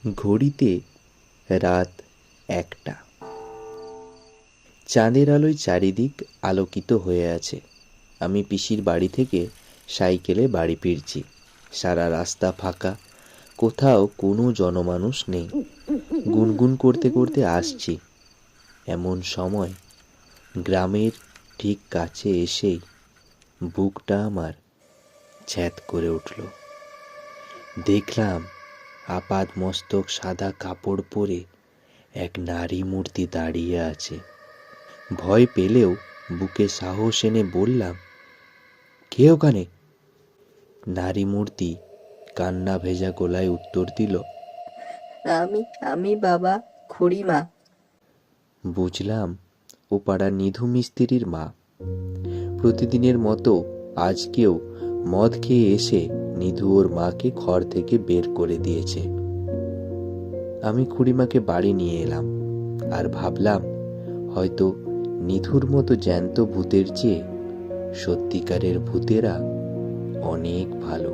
ঘড়িতে রাত 1টা। চাঁদের আলোয় চারিদিক আলোকিত হয়ে আছে। আমি পিসির বাড়ি থেকে সাইকেলে বাড়ি ফিরছি। সারা রাস্তা ফাঁকা, কোথাও কোনো জনমানুষ নেই। গুনগুন করতে করতে আসছি। এমন সময় গ্রামের ঠিক কাছে এসেই বুকটা আমার ছ্যাঁত করে উঠল। দেখলাম আপাদ মস্তক সাদা কাপড় পরে এক নারী মূর্তি দাঁড়িয়ে আছে। ভয় পেলেও বুকে সাহস এনে বললাম, কে ওখানে? নারী মূর্তি কান্না ভেজা গলায় উত্তর দিল, আমি আমি বাবা, খুড়িমা। বুঝলাম ও পাড়ার নিধু মিস্ত্রির মা। প্রতিদিনের মতো আজকেও মদ খেয়ে এসে নিধু ওর মাকে ঘর থেকে বের করে দিয়েছে। আমি খুড়িমাকে বাড়ি নিয়ে এলাম আর ভাবলাম, হয়তো নিধুর মতো জ্যান্ত ভূতের চেয়ে সত্যিকারের ভূতেরা অনেক ভালো।